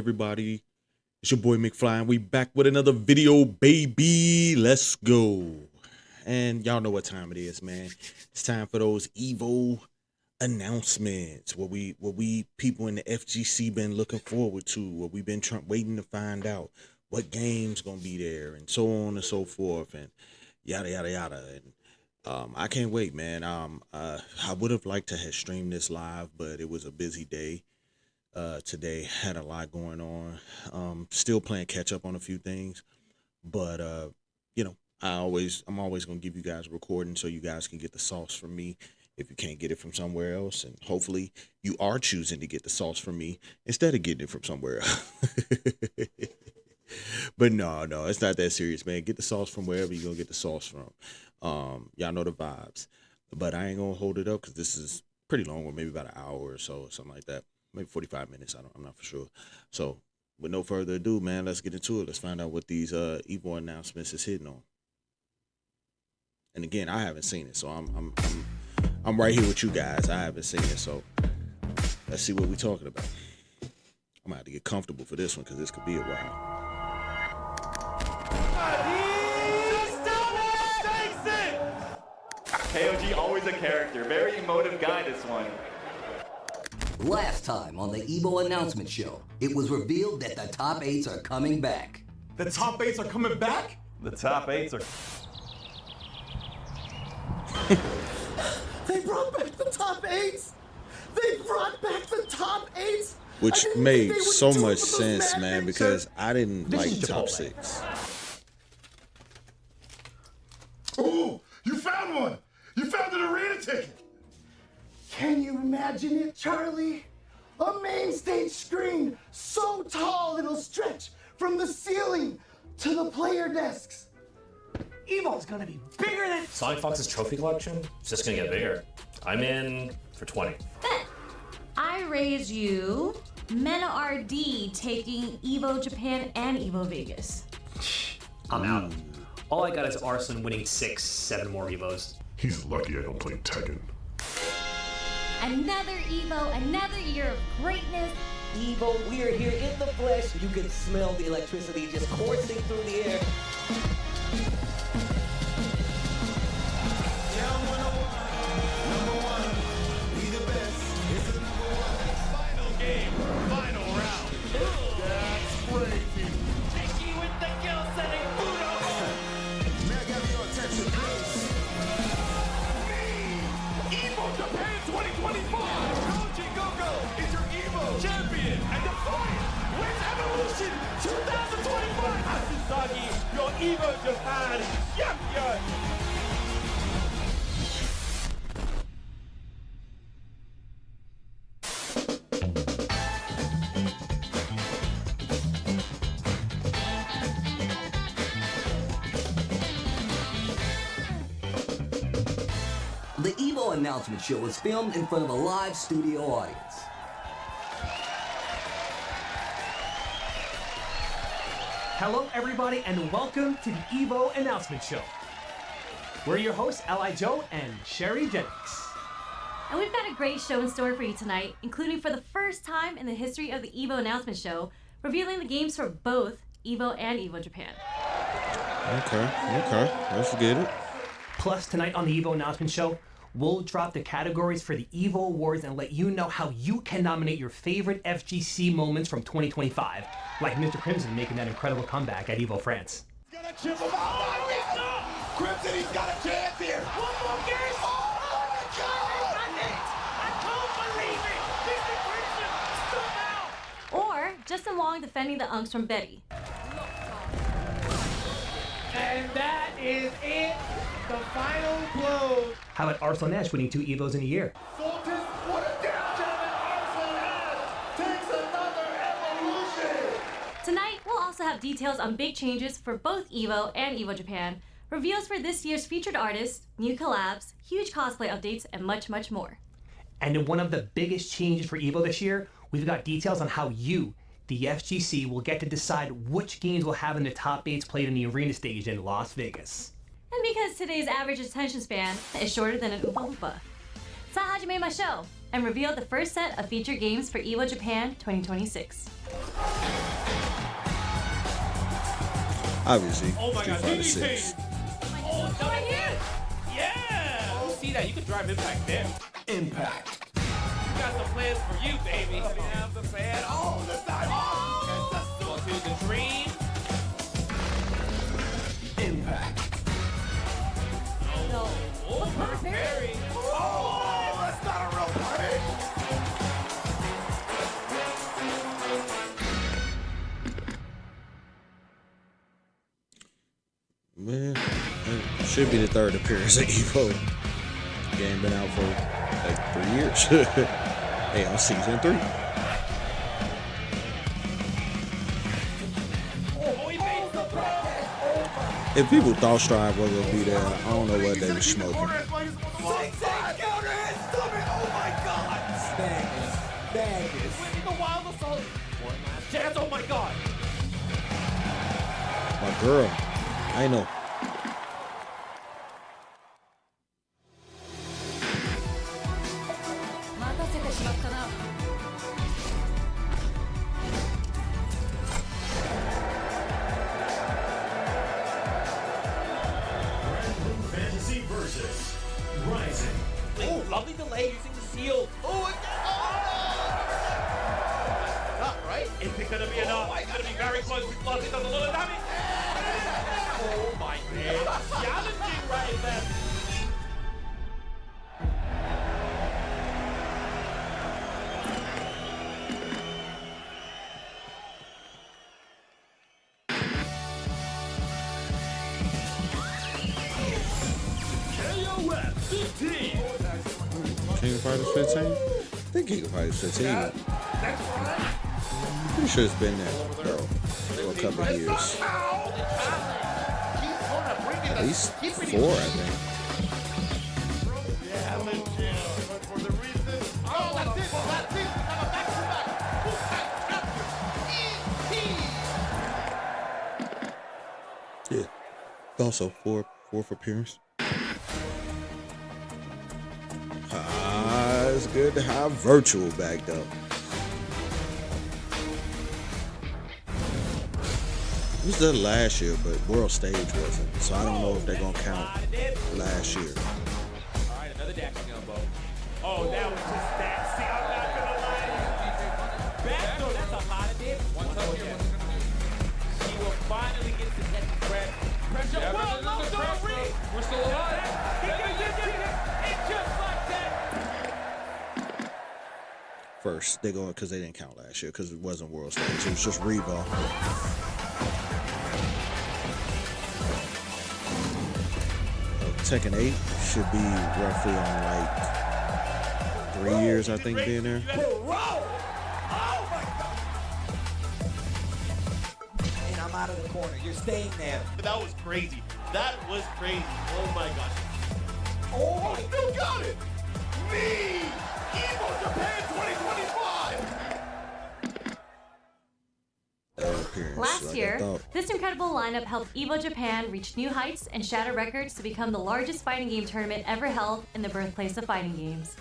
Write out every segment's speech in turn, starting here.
everybody? It's your boy McFly, and we back with another video, baby. Let's go. And y'all know what time it is, man. It's time for those Evo announcements. What we people in the FGC been looking forward to. What we've been waiting to find out. What game's gonna be there, and so on and so forth, and yada yada yada. And I can't wait, man. I would have liked to have streamed this live, but it was a busy day. Today had a lot going on. Still playing catch up on a few things, but you know, I'm always gonna give you guys a recording so you guys can get the sauce from me if you can't get it from somewhere else, and hopefully you are choosing to get the sauce from me instead of getting it from somewhere else. But no, it's not that serious, man. Get the sauce from wherever you're gonna get the sauce from. Y'all know the vibes, but I ain't gonna hold it up because this is pretty long, or maybe about an hour or so, or something like that. Maybe 45 minutes. I'm not for sure. So with no further ado, man, let's get into it. Let's find out what these Evo announcements is hitting on. And again, I haven't seen it, so I'm right here with you guys. I haven't seen it, so let's see what we're talking about. I'm gonna have to get comfortable for this one because this could be a while. KOG always a character, very emotive guy this one. Last time on the Evo announcement show, it was revealed that the top 8s are coming back. The top 8s are coming back? The top 8s are... They brought back the top 8s? They brought back the top 8s? Which made so much sense, man, because I didn't like top 6. Ooh, you found one! You found an arena ticket! Can you imagine it, Charlie? A main stage screen so tall it'll stretch from the ceiling to the player desks. Evo's gonna be bigger than... Sonic Fox's trophy collection is just gonna get bigger. I'm in for 20. Bet. I raise you Mena RD taking Evo Japan and Evo Vegas. I'm out. All I got is Arson winning 6, 7 more Evos. He's lucky I don't play Tekken. Another Evo, another year of greatness. Evo, we are here in the flesh. You can smell the electricity just coursing through the air. Final game, final round. That's crazy. Tiki with the kill, setting Budo. May I get your attention, please? Evo Japan 2024. Koji Gogo is your Evo champion and Defiant wins Evolution 2025. Asasagi, your Evo Japan champion. The Evo announcement show was filmed in front of a live studio audience. Hello, everybody, and welcome to the Evo announcement show. We're your hosts, Ally Joe and Sherry Jennings. And we've got a great show in store for you tonight, including for the first time in the history of the Evo announcement show, revealing the games for both Evo and Evo Japan. Okay, let's get it. Plus, tonight on the Evo announcement show, we'll drop the categories for the Evo Awards and let you know how you can nominate your favorite FGC moments from 2025, like Mr. Crimson making that incredible comeback at Evo France. He's gonna chip him out. Crimson, he's got a chance here. One more game. Oh my God! I don't believe it. Mr. Crimson, somehow. Or Justin Wong defending the Unks from Betty. And that is it. The final blow. How about Arslan Nash winning 2 Evos in a year? Sultan, what a down Arslan has. Takes another evolution. Tonight, we'll also have details on big changes for both Evo and Evo Japan, reveals for this year's featured artists, new collabs, huge cosplay updates, and much, much more. And in one of the biggest changes for Evo this year, we've got details on how you, the FGC, will get to decide which games will have in the top 8s played in the arena stage in Las Vegas. And because today's average attention span is shorter than an Oompa Loompa. さあ始めましょう。and revealed the first set of featured games for EVO Japan 2026. Obviously, Oh my Street god, Fighter DD 6. change. Oh, it's right here. Yeah. You see that? You can drive Impact there. Impact. We got some plans for you, baby. We have the fan. Oh, the time. Oh, go to the dream. Impact. Oh, Mark Perry. Oh, that's not a real party. Man, it should be the third appearance of EVO. Game been out for like 3 years. Hey, on season 3. If people thought Strive was gonna be there, I don't know what they were smoking. Oh my god. Baggers. Winning the wild assault. One last chance. Oh my god. My girl, I know. Fantasy versus Rising. Oh, lovely delay using the seal. Oh, again. Oh, not right. Is it gonna be enough? It's gonna be very close. We've lost it. Does a little damage. Oh my god. Challenging right there. KOF 15. King of Fighters 15? I think King of Fighters 15. Pretty sure it's been there, bro, for a couple of years. At least 4, I think. Yeah. Also, fourth appearance. It's good to have virtual back though. This was done last year, but World Stage wasn't. So I don't know if they're gonna count last year. Alright, another dashing elbow. Oh, that was just nasty. I'm not gonna lie. Back though, that's a lot of damage. One touch here. She will finally get to catch the breath. Pressure. Whoa, no, don't read. We're still alive. It's just like that. First, they're going because they didn't count last year because it wasn't World Stage. It was just Revo. Tekken 8 should be roughly on like 3 years, I think, being there. And I'm out of the corner. You're staying there. That was crazy. That was crazy. Oh my gosh. Oh, I still got it. Me, EVO Japan 2025. Appearance, Last like I year, thought. this incredible lineup helped EVO Japan reach new heights and shatter records to become the largest fighting game tournament ever held in the birthplace of fighting games.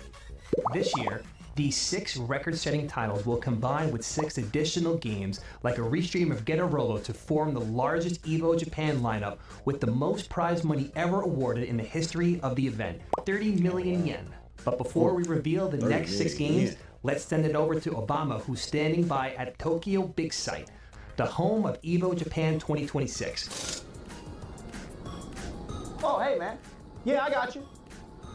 This year, these 6 record-setting titles will combine with 6 additional games like a restream of Get a Rolo to form the largest EVO Japan lineup with the most prize money ever awarded in the history of the event, 30 million yen. But before we reveal the next 6 games, let's send it over to Obama, who's standing by at Tokyo Big Sight, the home of EVO Japan 2026. Oh, hey, man. Yeah, I got you.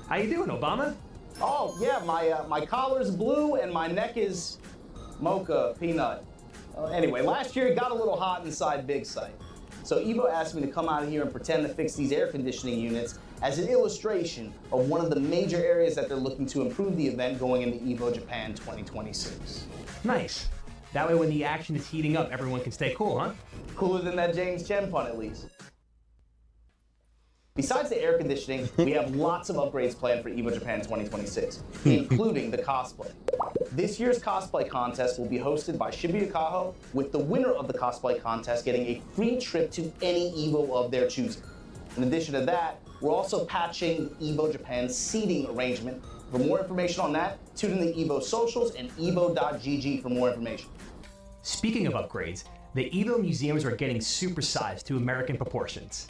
How you doing, Obama? Oh, yeah, my collar's blue and my neck is mocha peanut. Anyway, last year it got a little hot inside Big Sight. So EVO asked me to come out here and pretend to fix these air conditioning units as an illustration of one of the major areas that they're looking to improve the event going into EVO Japan 2026. Nice. That way when the action is heating up, everyone can stay cool, huh? Cooler than that James Chen pun, at least. Besides the air conditioning, we have lots of upgrades planned for EVO Japan 2026, including the cosplay. This year's cosplay contest will be hosted by Shibuya Kaho, with the winner of the cosplay contest getting a free trip to any EVO of their choosing. In addition to that, we're also patching Evo Japan's seating arrangement. For more information on that, tune in the Evo socials and evo.gg for more information. Speaking of upgrades, the Evo museums are getting supersized to American proportions.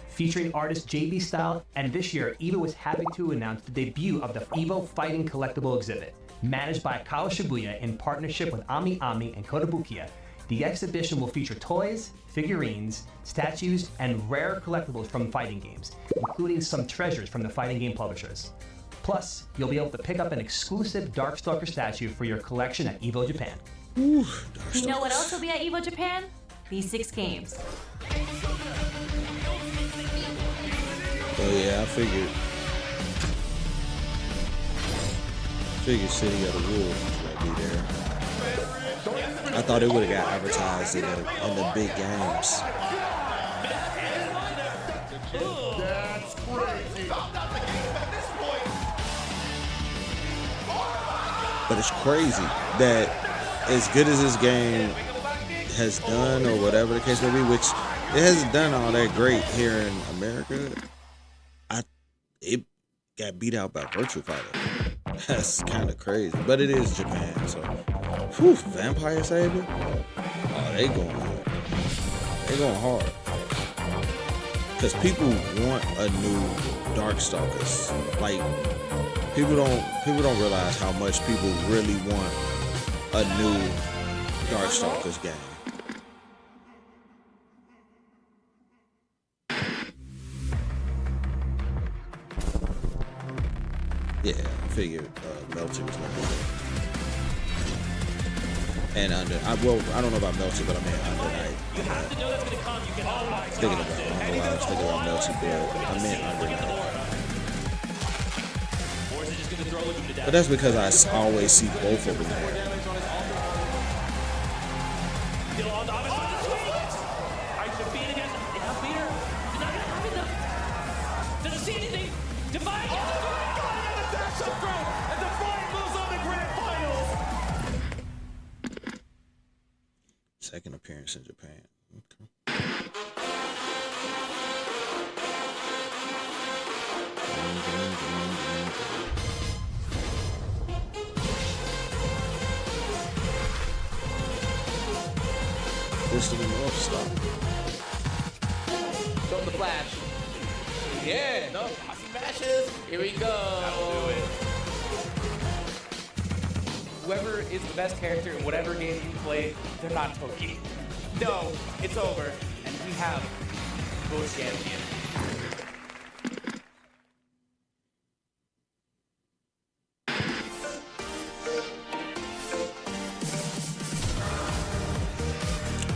Featuring artist JB Style, and this year, Evo was happy to announce the debut of the Evo Fighting Collectible exhibit. Managed by Kao Shibuya in partnership with Ami Ami and Kotobukiya, the exhibition will feature toys, figurines, statues, and rare collectibles from fighting games, including some treasures from the fighting game publishers. Plus, you'll be able to pick up an exclusive Darkstalker statue for your collection at Evo Japan. You know what else will be at Evo Japan? These 6 games. Oh yeah, I figured City of the Wolves was gonna be there. I thought it would have got advertised in the big games. That's crazy. But it's crazy that as good as this game has done, or whatever the case may be, which it hasn't done all that great here in America, it got beat out by Virtua Fighter. That's kind of crazy, but it is Japan, so. Whew, Vampire Saber? Oh, they going hard. Because people want a new Darkstalkers. Like, people don't realize how much people really want a new Darkstalkers game. Yeah, I figured Melty was gonna be there. And I don't know about Melty, but I mean Under Night. You have to know that's gonna come. You can I don't know why I was thinking about Melty, but I meant Under Night. Or is it just gonna throw you to death? But that's because I always see both of them there. Still on the other side of the switch. I should beat against him. It's not beater. You're not gonna have enough. Doesn't see anything. Divine. Oh my God! And the dash up throw. And Divine moves on to grand finals. Second appearance in Japan. Okay. This is the North Star. Show the flash. Yeah, no, posse matches. Here we go. That'll do it. Whoever is the best character in whatever game you play, they're not Toki. No, it's over, and we have Evo Champion.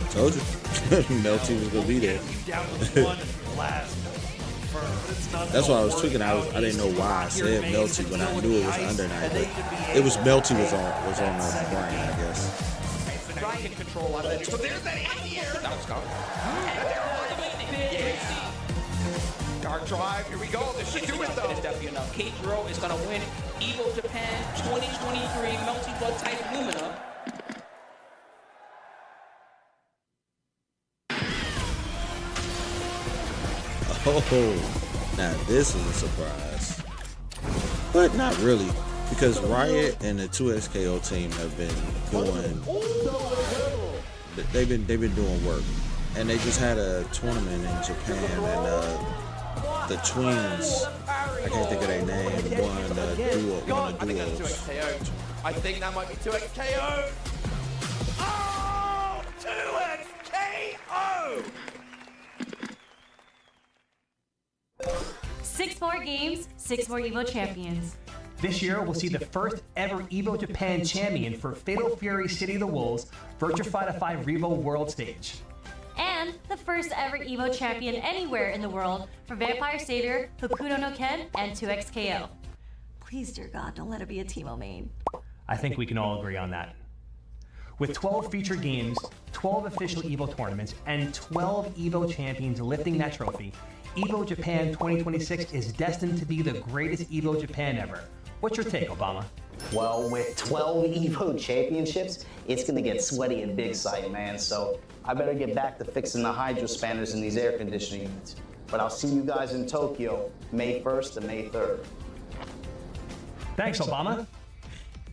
Told you. Melty was gonna be there. That's why I was tweaking. I didn't know why I said Melty when I knew it was Under Night, but it was Melty was on the brain, I guess. Trying to control on that. So there's that here. That was gone. Dark Drive, here we go. This should do it though. It's definitely enough. K-Dro is gonna win Evo Japan 2023 Multi-Blood Type Lumina. Oh, now this is a surprise, but not really, because Riot and the 2XKO team have been doing. They've been doing work, and they just had a tournament in Japan, and the twins, I can't think of their name, won the duos. I think that might be 2XKO. Oh, 2XKO! 6 more games, 6 more Evo champions. This year, we'll see the first ever Evo Japan champion for Fatal Fury City of the Wolves Virtua Fighter 5 Revo World Stage. And the first ever Evo champion anywhere in the world for Vampire Savior, Hokuto no Ken, and 2XKO. Please, dear God, don't let it be a Teemo main. I think we can all agree on that. With 12 featured games, 12 official Evo tournaments, and 12 Evo champions lifting that trophy, Evo Japan 2026 is destined to be the greatest Evo Japan ever. What's your take, Obama? Well, with 12 Evo championships, it's gonna get sweaty in big sight, man. So I better get back to fixing the hydro spanners in these air conditioning units. But I'll see you guys in Tokyo May 1st and May 3rd. Thanks, Obama.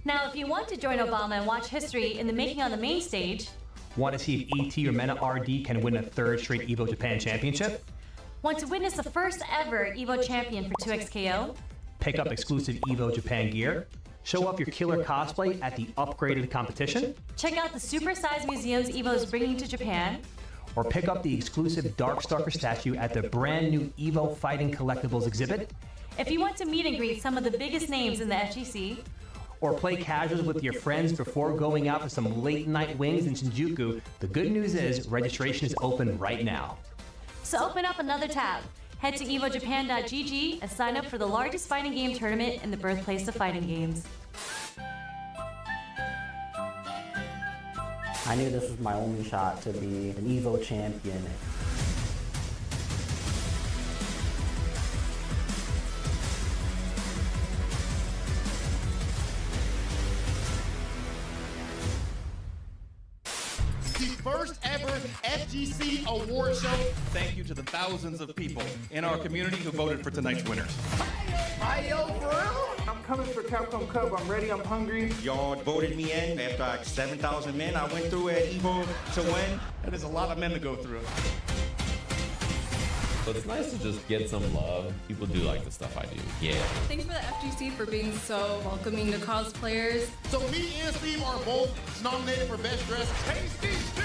Now, if you want to join Obama and watch history in the making on the main stage, Want to see if ET or Mena RD can win a third straight EVO Japan Championship? want to witness the first ever EVO champion for 2XKO, Pick up exclusive EVO Japan gear? Show off your killer cosplay at the upgraded competition? check out the supersized museums EVO is bringing to Japan, Or pick up the exclusive Darkstalker statue at the brand new EVO Fighting Collectibles exhibit? if you want to meet and greet some of the biggest names in the FGC, Or play casuals with your friends before going out for some late night wings in Shinjuku, the good news is registration is open right now. so open up another tab. Head to evojapan.gg and sign up for the largest fighting game tournament in the birthplace of fighting games. I knew this was my only shot to be an EVO champion. The first ever FGC award show. Thank you to the thousands of people in our community who voted for tonight's winners. I'm coming for Capcom Cup. I'm ready. I'm hungry. Y'all voted me in after 7,000 men I went through at EVO to win. That is a lot of men to go through. So it's nice to just get some love. People do like the stuff I do. Yeah. Thanks for the FGC for being so welcoming to cosplayers. So me and Steve are both nominated for Best Dressed. Tasty Steve!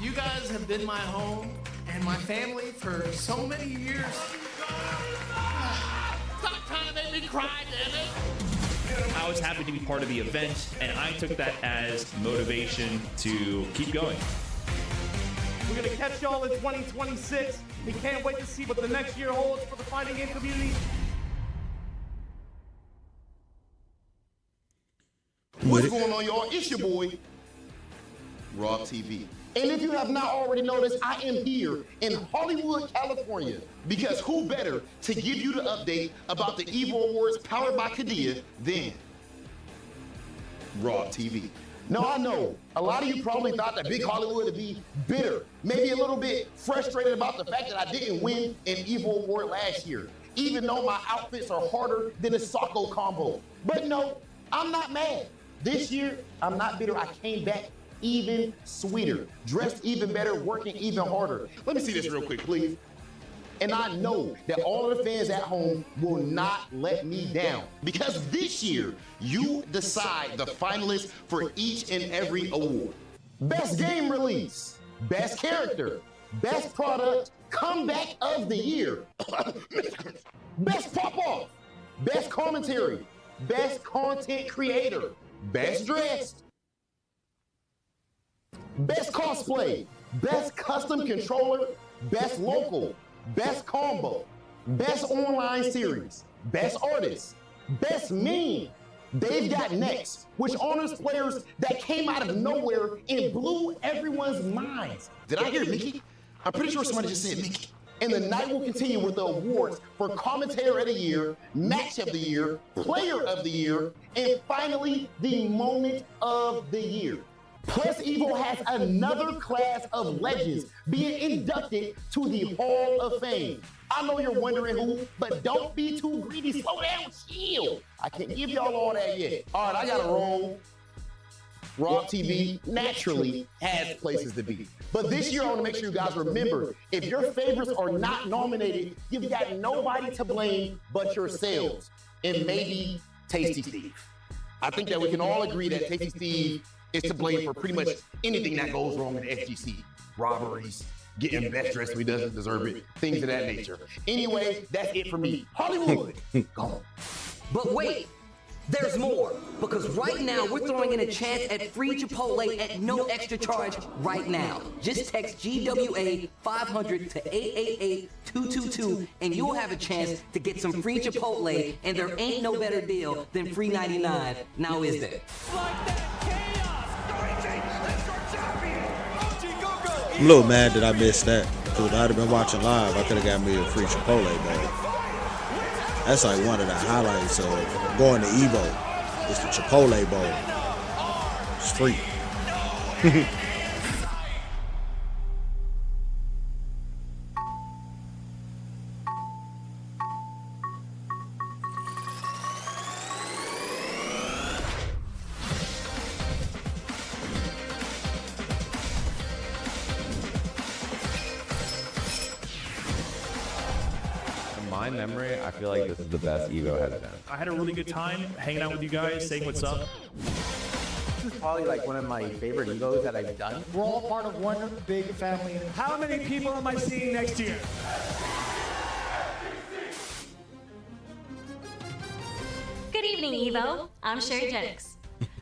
You guys have been my home and my family for so many years. Stop trying to make me cry, damn it! I was happy to be part of the event, and I took that as motivation to keep going. We're gonna catch y'all in 2026. We can't wait to see what the next year holds for the fighting game community. What's going on, y'all? It's your boy, Raw TV. And if you have not already noticed, I am here in Hollywood, California, because who better to give you the update about the EVO Awards powered by Kadia than Raw TV. Now, I know a lot of you probably thought that Big Hollywood would be bitter, maybe a little bit frustrated about the fact that I didn't win an EVO Award last year, even though my outfits are harder than a Socko combo. But no, I'm not mad. This year, I'm not bitter. I came back even sweeter, dressed even better, working even harder. Let me see this real quick, please. And I know that all of the fans at home will not let me down, because this year, you decide the finalists for each and every award. Best game release, best character, best product, comeback of the year, best pop-off, best commentary, best content creator, best dressed, best cosplay, best custom controller, best local, best combo, best online series, best artist, best meme. They've got next, which honors players that came out of nowhere and blew everyone's minds. Did I hear Mickey? I'm pretty sure somebody just said Mickey. And the night will continue with the awards for Commentator of the Year, Match of the Year, Player of the Year, and finally, the Moment of the Year. Plus, EVO has another class of legends being inducted to the Hall of Fame. I know you're wondering who, but don't be too greedy. Slow down, chill. I can't give y'all all that yet. All right, I gotta roll. Raw TV naturally has places to be. But this year, I want to make sure you guys remember, if your favorites are not nominated, you've got nobody to blame but yourselves, and maybe Tasty Steve. I think that we can all agree that Tasty Steve is to blame for pretty much anything that goes wrong in the FGC. Robberies, getting best dressed when he doesn't deserve it, things of that nature. Anyway, that's it for me. Hollywood, go. But wait, there's more. Because right now, we're throwing in a chance at free Chipotle at no extra charge right now. Just text GWA 500 to 888-222 and you'll have a chance to get some free Chipotle, and there ain't no better deal than free 99. Now is there? I'm a little mad that I missed that. Dude, I'd have been watching live. I could have got me a free Chipotle bowl. That's like one of the highlights of going to EVO. It's the Chipotle bowl. It's free. my memory, I feel like this is the best Evo has been. I had a really good time hanging out with you guys, saying what's up. This is probably like one of my favorite Evos that I've done. We're all part of one big family. How many people am I seeing next year? Good evening, Evo. I'm Sherry Jennings.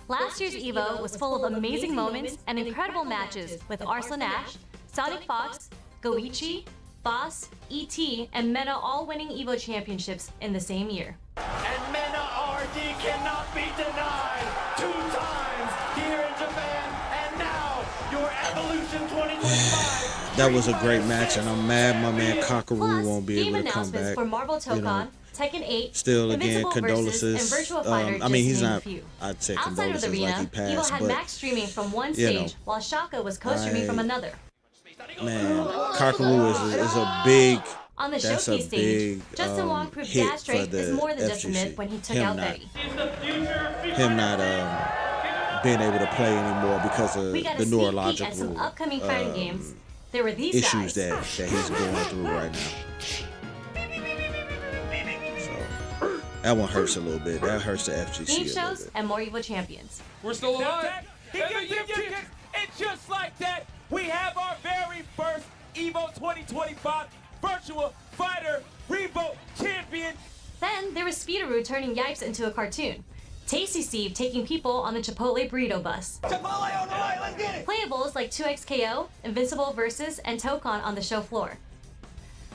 Last year's Evo was full of amazing moments and incredible matches with Arslan Ash, Sonic Fox, Goichi, Boss, E.T., and Mena all winning Evo championships in the same year. And Mena RD cannot be denied 2 times here in Japan. And now, your Evolution 2025. That was a great match, and I'm mad my man Kakaru Plus, won't be game able to come announcements back. for Marvel Tokon, You know, Tekken 8, still again, Invincible Versus, and condolences. Virtual Fighter, I mean, just he's to name a not. few. I'd say Outside of condolences the arena, like he Evo passed, had but Max streaming from one you stage, know, while Shaka was co-streaming from another. man, Kakaru is a big. On the That's a showcase stage, big Justin Wong proved hit Dash for strength the is more than just a FGC. myth when he took Him out not- Betty. Him not being able to play anymore because of We got the a sneak peek at some neurological upcoming fighting games. There were these issues guys. that he's going through right now. So that one hurts a little bit. That hurts the FGC Game a little shows bit. and more Evo champions. We're still alive. He gets him kicked. And just like that, we have our very first Evo 2025 Virtual Fighter Revo Champion. Then there was Speederoo turning Yipes into a cartoon. Tasty Steve taking people on the Chipotle burrito bus. Chipotle on the right, let's get it. Playables like 2XKO, Invincible Versus, and Tokon on the show floor.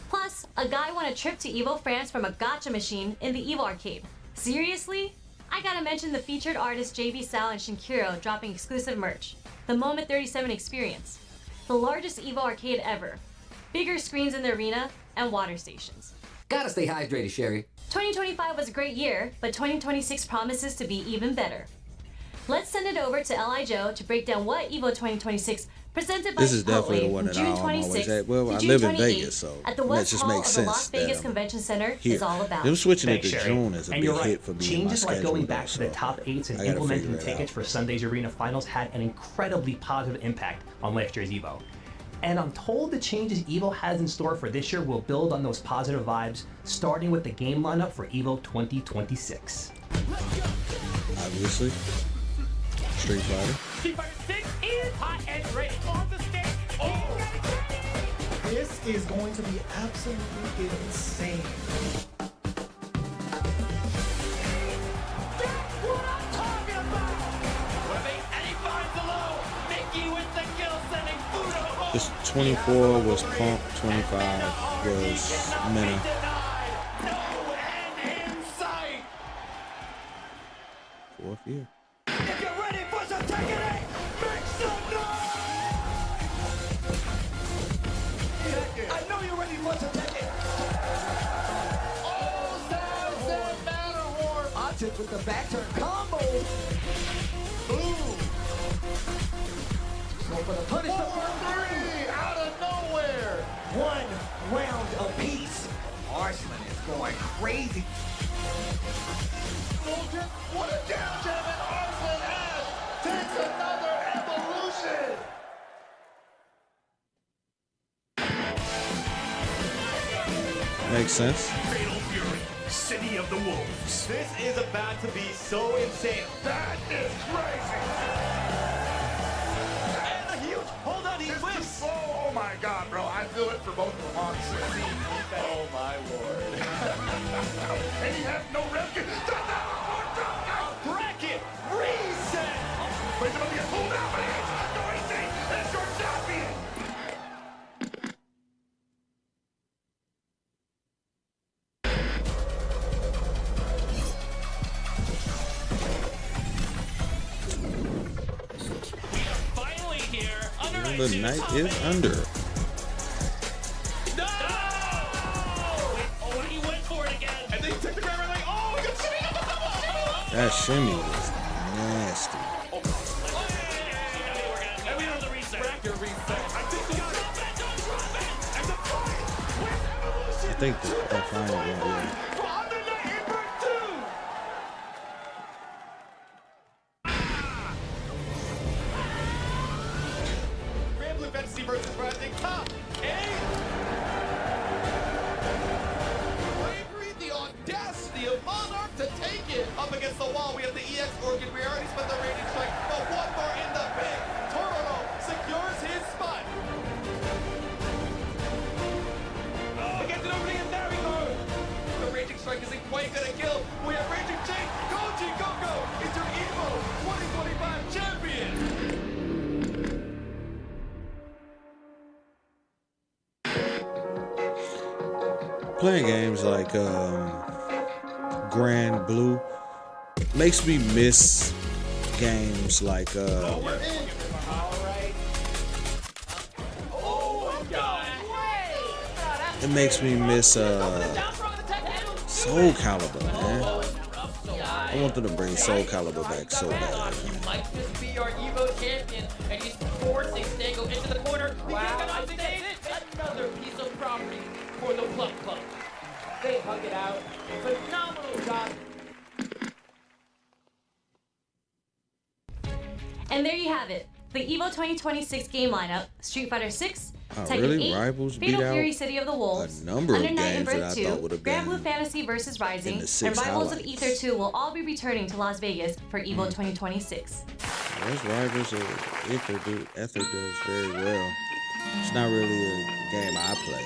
Plus, a guy won a trip to Evo France from a gacha machine in the Evo arcade. Seriously? I gotta mention the featured artists JB Sal and Shinkiro dropping exclusive merch. The Moment 37 experience. The largest Evo arcade ever. Bigger screens in the arena, and water stations. Gotta stay hydrated, Sherry. 2025 was a great year, but 2026 promises to be even better. Let's send it over to L.I. Joe to break down what Evo 2026 presented by This is Chipotle definitely the one from that June I'm always 26th at. Well, to I June live in 28th Vegas, so at the that West just Hall makes of the sense Las Vegas that Convention Center here. is all about. Them switching it Thanks, to Sherry. June is a And big you're right. hit for me. in my Changes like schedule, going though, back to the so top 8s and I gotta implementing figure the it tickets out. for Sunday's arena finals had an incredibly positive impact on last year's Evo. And I'm told the changes Evo has in store for this year will build on those positive vibes, starting with the game lineup for Evo 2026. Obviously, Street Fighter. Street Fighter 6 is hot and ready on the stage. This is going to be absolutely insane. That's what I'm talking about. And he finds the low. Mickey with the kill, sending Fudo home. This 24 was Punk, 25 was Mena. Fourth year. If you're ready for some Tekken 8, make some noise! I know you're ready for some Tekken. Oh, Samson Matterhorn! Object with the back turn combo. Boom! Go for the punish. 4-3 out of nowhere! 1 round apiece. Arslan is going crazy. What a down jab, and Arslan Ash takes another evolution! Makes sense. Fatal Fury, City of the Wolves. This is about to be so insane. That is crazy! And a huge hold on, he whips! Oh my god, bro, I feel it for both of them on 16. Oh my lord. And he has no rev. Bracket reset! Wait till he gets pulled out, but it's not noisy! It's your champion! Finally here, under The night is under. No! Wait, oh, he went for it again. And then he took the grab and like, oh, we got shimmy on the double shimmy! That shimmy was nasty. And we have the reset. Bracket reset. I think we got it. And the fight with evolution. I think that final one, yeah. For Under Night Invert 2. Grand Blue Fantasy versus Rising Top 8. playing games like Grand Blue makes me miss games like it makes me miss Soul Calibur, man. I want them to bring Soul Calibur back so bad. You might just be our Evo champion, and he's forcing Stango into the corner. Wow, I think that's it. Another piece of property for the Club Club. They hug it out. Phenomenal job. And there you have it. The EVO 2026 game lineup: Street Fighter 6, Tekken really? 8, Rivals beat Fatal out Fury City of the Wolves, a number of Under Night and games that Birth I 2, thought would have Grand Blue been Fantasy vs. Rising, in the and six Rivals highlights. of Ether 2 will all be returning to Las Vegas for EVO 2026. Those Rivals of Ether does very well. It's not really a game I play.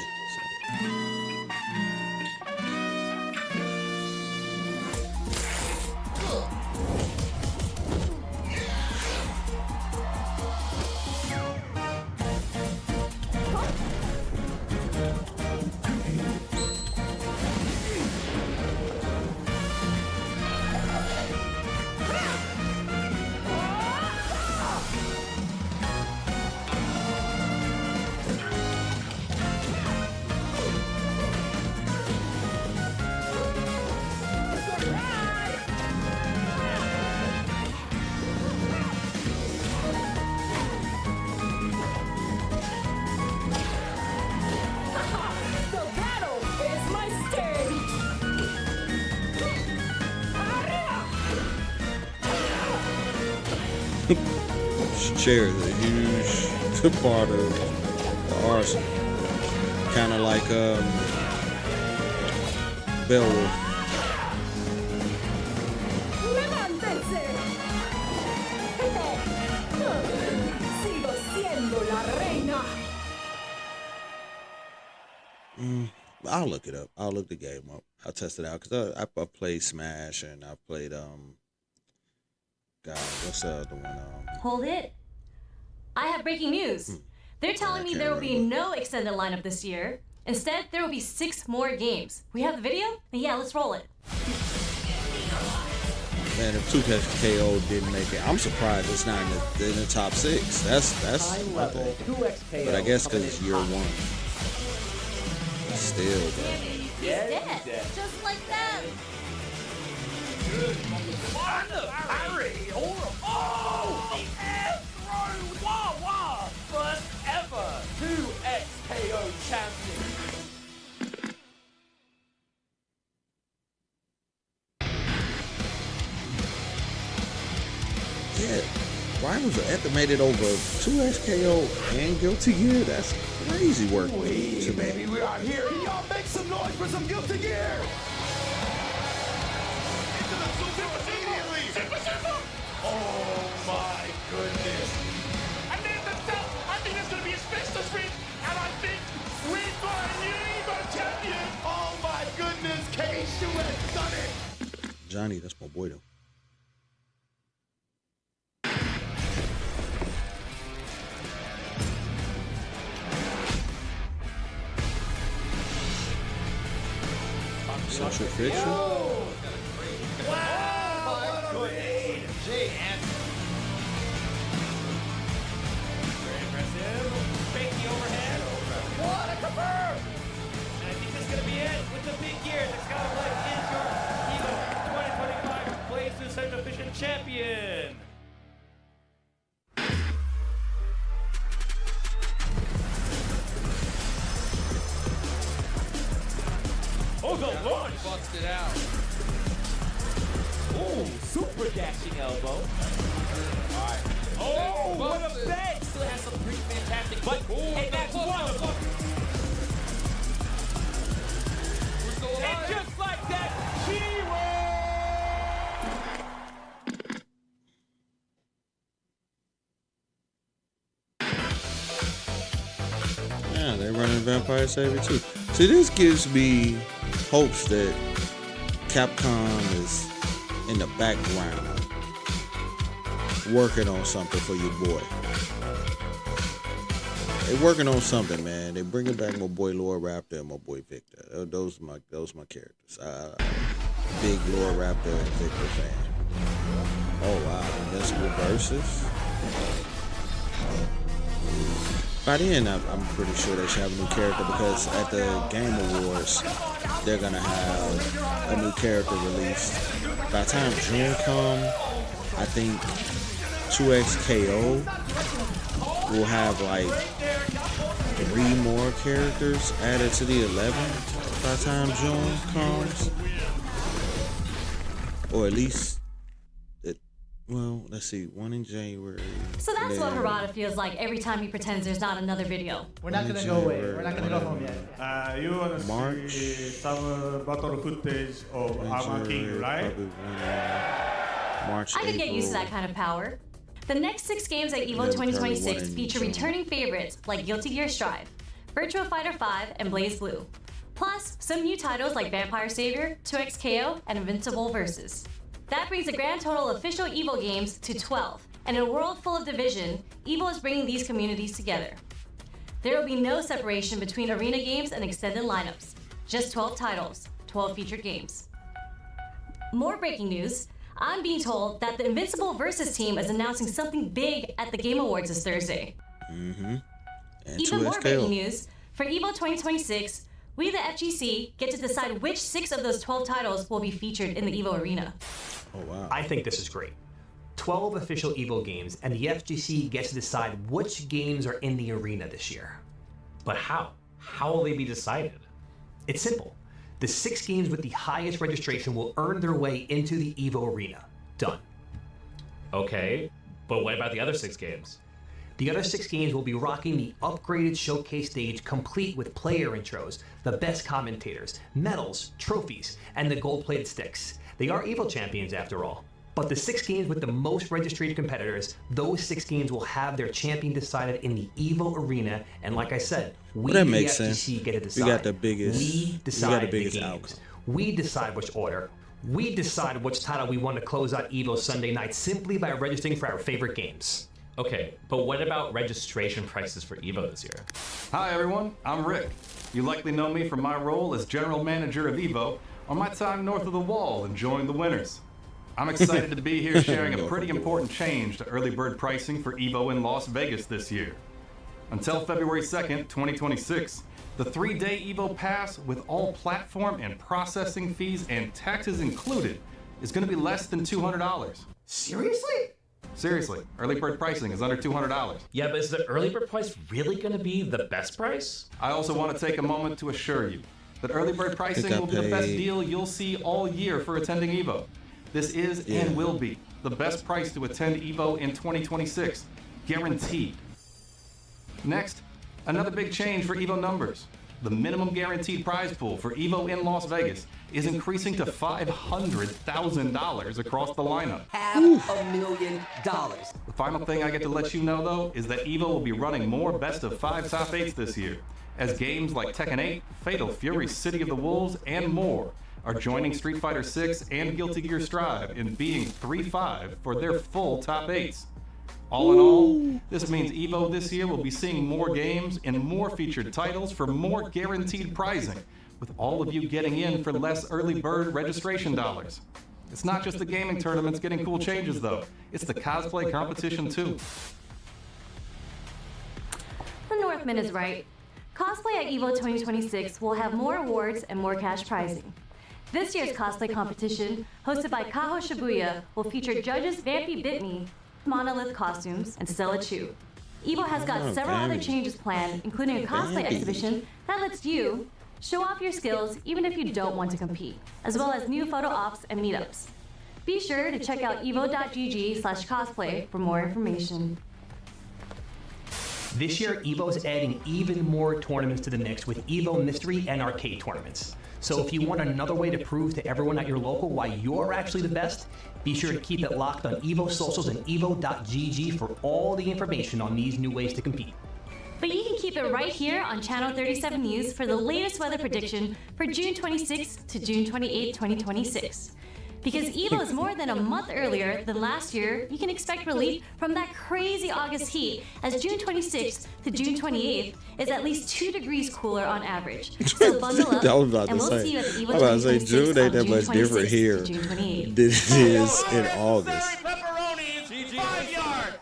The battle is my stage! This chair is a huge part of the arsenal. Kind of like Beowulf. ¡Levántense! Sigo siendo la reina. I'll look it up. I'll look the game up. I'll test it out because I played Smash and I played God, what's the other one? Hold it. I have breaking news. They're telling me there will be no extended lineup this year. Instead, there will be 6 more games. We have the video? Yeah, let's roll it. Man, if 2XKO didn't make it, I'm surprised it's not in the top 6. That's High my level thing. 2XKO. But I guess because it's year 1. Still, though. He's dead. Just like that. Harry! Oh! The air throw! Wah wah! First ever 2XKO champion. Yeah, Rivals are estimated over 2XKO and Guilty Gear. That's crazy work to me. Baby, we are here. Y'all make some noise for some Guilty Gear! Oh my goodness. And then the top, I think that's going to be his fastest win. And I think we've got a new Evo champion. Oh my goodness, K-Shu has done it. Johnny, that's my boy, though. Social fiction? Wow, what a raid. Jay Anderson. Very impressive. Fake the overhead. What a confirm! And I think this is going to be it with the big gear. The Skylight is your Evo 2025 plays to Central Efficient champion. Oh, the launch. Busted out. Ooh, super dashing elbow. Alright. Oh, what a bet. Still has some pretty fantastic, but and that's one. And just like that, Hero! Yeah, they're running Vampire Savior too. See, this gives me hopes that Capcom is in the background working on something for your boy. They working on something, man. They bringing back my boy Lord Raptor and my boy Victor. Those my characters. Big Lord Raptor and Victor fan. Oh wow, Invincible versus. By then, I'm pretty sure they should have a new character because at the Game Awards, they're gonna have a new character released. By the time June come, I think 2XKO will have like 3 more characters added to the 11 by the time June comes, or at least. Well, let's see, 1 in January. So that's what Harada feels like every time he pretends there's not another video. We're not gonna go away. We're not gonna go home yet. You want to see some battle footage of Armor King, right? March, I could get used to that kind of power. The next 6 games at EVO 2026 feature returning favorites like Guilty Gear Strive, Virtua Fighter 5, and Blaze Blue. Plus, some new titles like Vampire Savior, 2XKO, and Invincible Versus. That brings the grand total of official EVO games to 12, and in a world full of division, EVO is bringing these communities together. There will be no separation between arena games and extended lineups. Just 12 titles, 12 featured games. More breaking news, I'm being told that the Invincible Versus team is announcing something big at the Game Awards this Thursday. And Even more breaking news, for EVO 2026, we the FGC get to decide which 6 of those 12 titles will be featured in the EVO arena. Oh wow. I think this is great. 12 official EVO games, and the FGC gets to decide which games are in the arena this year. But how? How will they be decided? It's simple. The 6 games with the highest registration will earn their way into the EVO arena. Done. Okay, but what about the other 6 games? The other 6 games will be rocking the upgraded showcase stage complete with player intros, the best commentators, medals, trophies, and the gold-plated sticks. They are EVO champions after all. But the 6 games with the most registered competitors, those 6 games will have their champion decided in the EVO arena, and like I said, we the FGC get to decide. We got the biggest, we decide the biggest games. outcome. We decide which order. We decide which title we want to close out EVO Sunday night simply by registering for our favorite games. Okay, but what about registration prices for EVO this year? Hi everyone, I'm Rick. You likely know me from my role as General Manager of EVO on my time north of the wall enjoying the winters. I'm excited to be here sharing a pretty important change to early bird pricing for EVO in Las Vegas this year. Until February 2nd, 2026, the 3-day EVO pass with all platform and processing fees and taxes included is going to be less than $200. Seriously? Seriously, early bird pricing is under $200. Yeah, but is the early bird price really going to be the best price? I also want to take a moment to assure you that early bird pricing will be the best deal you'll see all year for attending EVO. This is and will be the best price to attend EVO in 2026, guaranteed. Next, another big change for EVO numbers. The minimum guaranteed prize pool for EVO in Las Vegas is increasing to $500,000 across the lineup. $500,000. The final thing I get to let you know, though, is that EVO will be running more best of 5 top 8s this year, as games like Tekken 8, Fatal Fury, City of the Wolves, and more are joining Street Fighter 6 and Guilty Gear Strive in being 3-5 for their full top 8s. All in all, this means EVO this year will be seeing more games and more featured titles for more guaranteed prizing, with all of you getting in for less early bird registration dollars. It's not just the gaming tournaments getting cool changes though, it's the cosplay competition too. The Northman is right. Cosplay at EVO 2026 will have more awards and more cash prizing. This year's cosplay competition, hosted by Kaho Shibuya, will feature judges Vampy Bitney, Monolith Costumes, and Stella Chu. EVO has got several other changes planned, including a cosplay exhibition that lets you show off your skills even if you don't want to compete, as well as new photo ops and meetups. Be sure to check out evo.gg/cosplay for more information. This year, EVO is adding even more tournaments to the mix with EVO Mystery and Arcade tournaments. So if you want another way to prove to everyone at your local why you're actually the best, be sure to keep it locked on EVO socials and evo.gg for all the information on these new ways to compete. But you can keep it right here on Channel 37 News for the latest weather prediction for June 26 to June 28, 2026. Because EVO is more than a month earlier than last year, you can expect relief from that crazy August heat, as June 26th to June 28th is at least 2 degrees cooler on average. So bundle up, I was about and to we'll say, see you at the EVO I was about to say, 2026 June ain't on that June much different 26th here to June 28th. than it is in August. Pepperonis, 5 yards.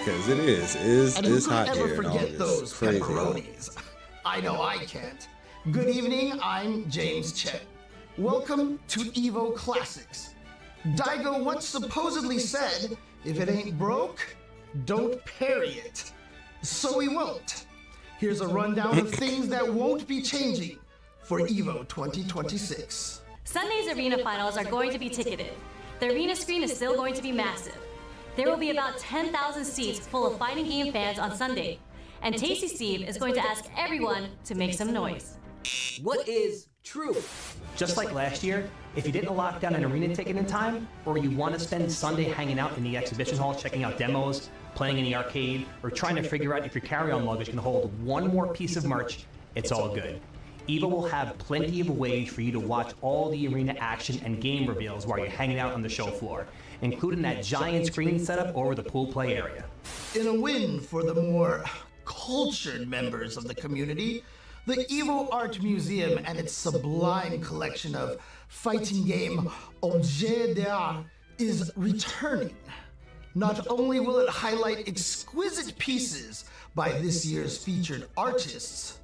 Because it's hot ever here in forget August. those Crazy hot. pepperonis? I know I can't. Good evening, I'm James Chen. Welcome to EVO Classics. Daigo once supposedly said, if it ain't broke, don't parry it. So we won't. Here's a rundown of things that won't be changing for EVO 2026. Sunday's arena finals are going to be ticketed. The arena screen is still going to be massive. There will be about 10,000 seats full of fighting game fans on Sunday, and Tasty Steve is going to ask everyone to make some noise. What is true? Just like last year, if you didn't lock down an arena ticket in time, or you want to spend Sunday hanging out in the exhibition hall checking out demos, playing in the arcade, or trying to figure out if your carry-on luggage can hold one more piece of merch, it's all good. EVO will have plenty of ways for you to watch all the arena action and game reveals while you're hanging out on the show floor, including that giant screen setup over the pool play area. In a win for the more cultured members of the community, the EVO Art Museum and its sublime collection of fighting game objets d'art is returning. Not only will it highlight exquisite pieces by this year's featured artists,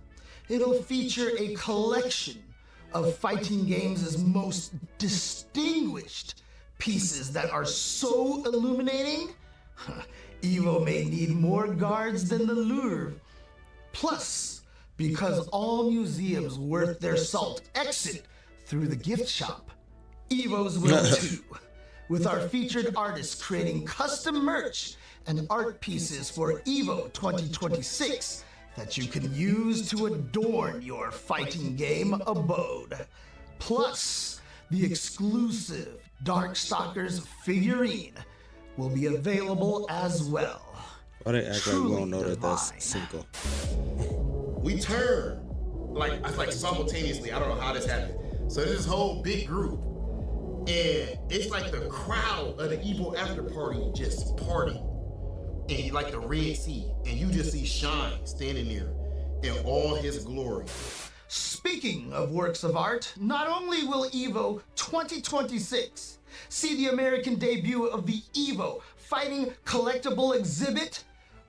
it'll feature a collection of fighting games' most distinguished pieces that are so illuminating, EVO may need more guards than the Louvre. Plus, because all museums worth their salt exit through the gift shop, EVO's will too, with our featured artists creating custom merch and art pieces for EVO 2026 that you can use to adorn your fighting game abode. Plus, the exclusive Darkstalkers figurine will be available as well. Why they act like we don't know that that's Cinco? We turn like simultaneously. I don't know how this happened. So this whole big group, and it's like the crowd of the EVO after party just partying, and like the Red Sea, and you just see Shine standing there in all his glory. Speaking of works of art, not only will EVO 2026 see the American debut of the EVO Fighting Collectible Exhibit,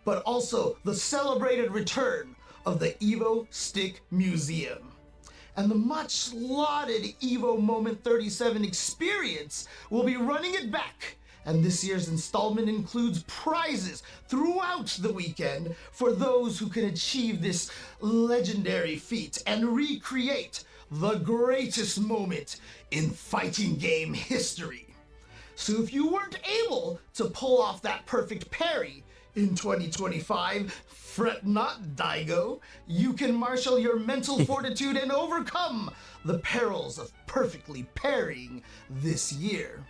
but also the celebrated return of the EVO Stick Museum. And the much lauded EVO Moment 37 experience will be running it back. And this year's installment includes prizes throughout the weekend for those who can achieve this legendary feat and recreate the greatest moment in fighting game history. So if you weren't able to pull off that perfect parry in 2025, fret not, Daigo. You can marshal your mental fortitude and overcome the perils of perfectly parrying this year.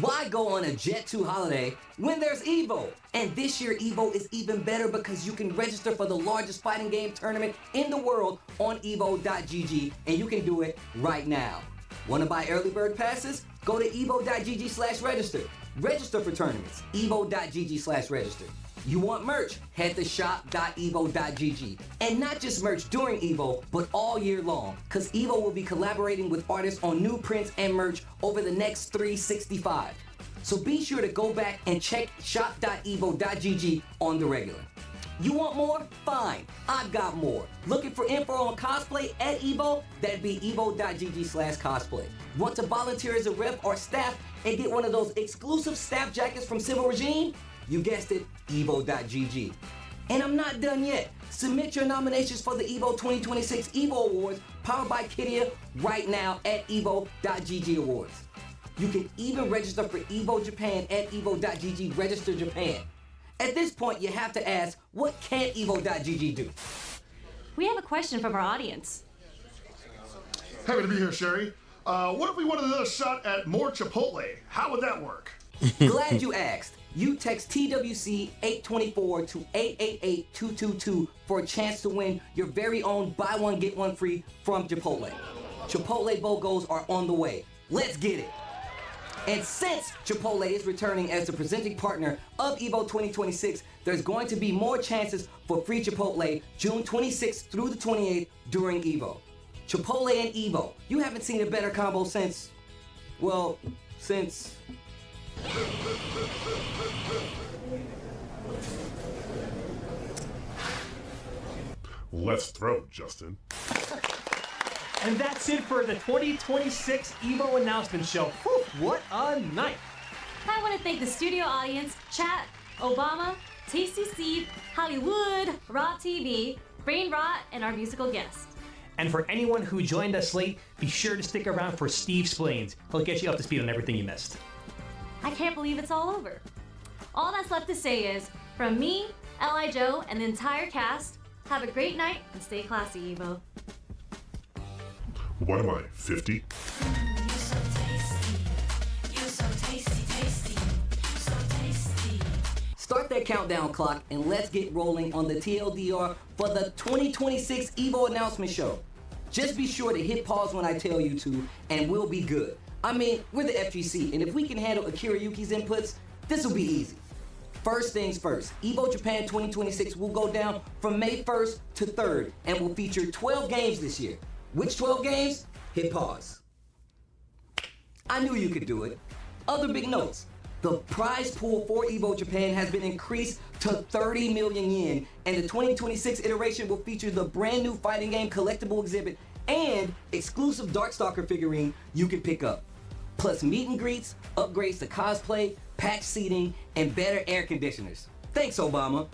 Why go on a Jet 2 holiday when there's EVO? And this year EVO is even better because you can register for the largest fighting game tournament in the world on evo.gg, and you can do it right now. Want to buy early bird passes? Go to evo.gg/register. Register for tournaments, evo.gg/register. You want merch? Head to shop.evo.gg. And not just merch during EVO, but all year long, because EVO will be collaborating with artists on new prints and merch over the next 365. So be sure to go back and check shop.evo.gg on the regular. You want more? Fine, I've got more. Looking for info on cosplay at EVO? That'd be evo.gg/cosplay. Want to volunteer as a rep or staff and get one of those exclusive staff jackets from Civil Regime? You guessed it, evo.gg. And I'm not done yet. Submit your nominations for the EVO 2026 EVO Awards powered by Kidia right now at evo.gg awards. You can even register for EVO Japan at evo.gg Register Japan. At this point, you have to ask, what can't evo.gg do? We have a question from our audience. Happy to be here, Sherry. What if we wanted another shot at more Chipotle? How would that work? Glad you asked. You text TWC 824 to 888-222 for a chance to win your very own buy one get one free from Chipotle. Chipotle BOGOs are on the way. Let's get it. And since Chipotle is returning as the presenting partner of EVO 2026, there's going to be more chances for free Chipotle June 26th through the 28th during EVO. Chipotle and EVO, you haven't seen a better combo since, well, since... Let's throw, Justin. And that's it for the 2026 EVO announcement show. Whew, what a night. I want to thank the studio audience, chat, Obama, Tasty Steve, Hollywood, Raw TV, Brain Rot, and our musical guest. And for anyone who joined us late, be sure to stick around for Steve Splains. He'll get you up to speed on everything you missed. I can't believe it's all over. All that's left to say is, from me, L.I. Joe, and the entire cast, have a great night and stay classy, EVO. What am I, 50? Start that countdown clock and let's get rolling on the TLDR for the 2026 EVO announcement show. Just be sure to hit pause when I tell you to, and we'll be good. I mean, we're the FGC, and if we can handle Akira Yuki's inputs, this will be easy. First things first, EVO Japan 2026 will go down from May 1st to 3rd and will feature 12 games this year. Which 12 games? Hit pause. I knew you could do it. Other big notes. The prize pool for EVO Japan has been increased to 30 million yen, and the 2026 iteration will feature the brand new fighting game collectible exhibit and exclusive Darkstalker figurine you can pick up. Plus meet and greets, upgrades to cosplay, patch seating, and better air conditioners. Thanks, Obama.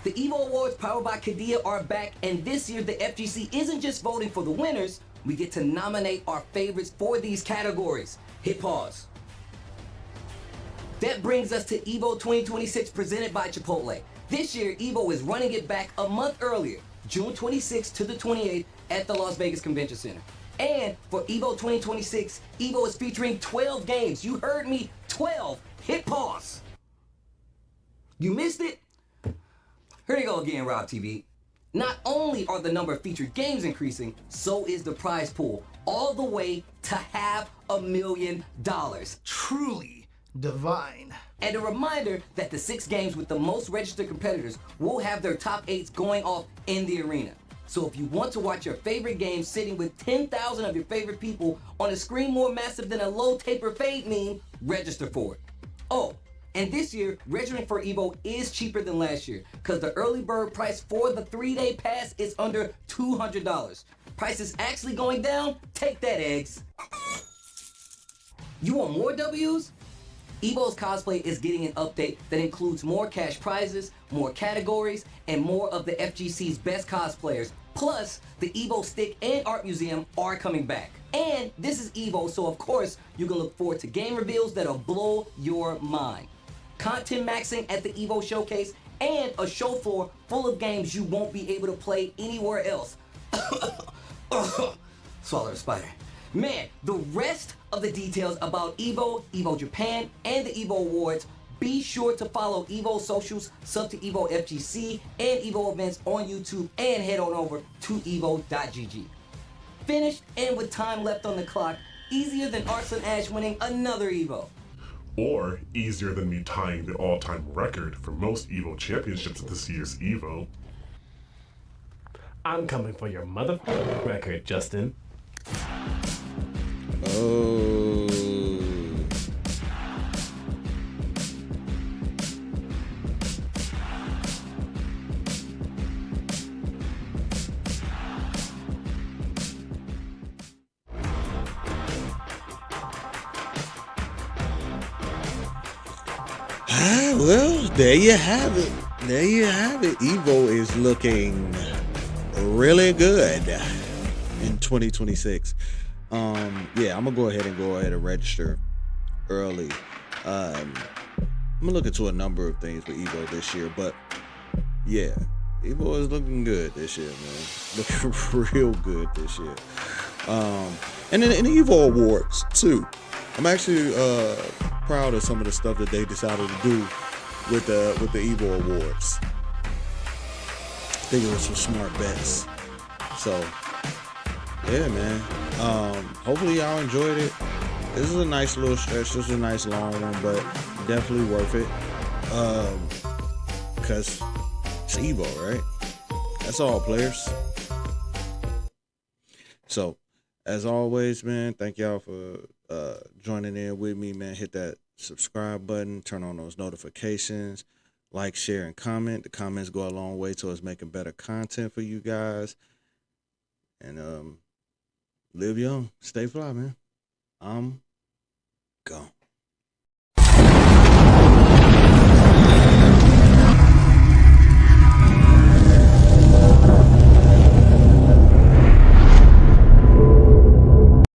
The EVO Awards powered by Kadia are back, and this year the FGC isn't just voting for the winners, we get to nominate our favorites for these categories. Hit pause. That brings us to EVO 2026 presented by Chipotle. This year, EVO is running it back a month earlier, June 26th to the 28th at the Las Vegas Convention Center. And for EVO 2026, EVO is featuring 12 games. You heard me, 12. Hit pause. You missed it? Here you go again, Rob TV. Not only are the number of featured games increasing, so is the prize pool, all the way to $500,000. Truly divine. And a reminder that the 6 games with the most registered competitors will have their top 8s going off in the arena. So if you want to watch your favorite game sitting with 10,000 of your favorite people on a screen more massive than a low taper fade meme, register for it. Oh, and this year, registering for EVO is cheaper than last year because the early bird price for the 3-day pass is under $200. Price is actually going down? Take that, eggs. You want more W's? EVO's cosplay is getting an update that includes more cash prizes, more categories, and more of the FGC's best cosplayers. Plus, the EVO Stick and Art Museum are coming back. And this is EVO, so of course, you can look forward to game reveals that'll blow your mind. Content maxing at the EVO Showcase, and a show floor full of games you won't be able to play anywhere else. Swallow a spider. Man, the rest of the details about EVO, EVO Japan, and the EVO Awards, be sure to follow EVO socials, sub to EVO FGC, and EVO events on YouTube, and head on over to evo.gg. Finished and with time left on the clock, easier than Arslan Ash winning another EVO. Or easier than me tying the all-time record for most EVO championships at this year's EVO. I'm coming for your motherfucking record, Justin. Oh. Well, there you have it. There you have it. EVO is looking really good in 2026. Yeah, I'm gonna go ahead and register early. I'm gonna look into a number of things with EVO this year, but yeah, EVO is looking good this year, man. Looking real good this year. And then in the EVO Awards too. I'm actually proud of some of the stuff that they decided to do with the EVO Awards. I think it was some smart bets. So yeah, man. Hopefully y'all enjoyed it. This is a nice little stretch. This is a nice long one, but definitely worth it. Cause it's Evo, right? That's all, players. So, as always, man, thank y'all for joining in with me, man. Hit that subscribe button, turn on those notifications, like, share, and comment. The comments go a long way towards making better content for you guys. And live young, stay fly, man. I'm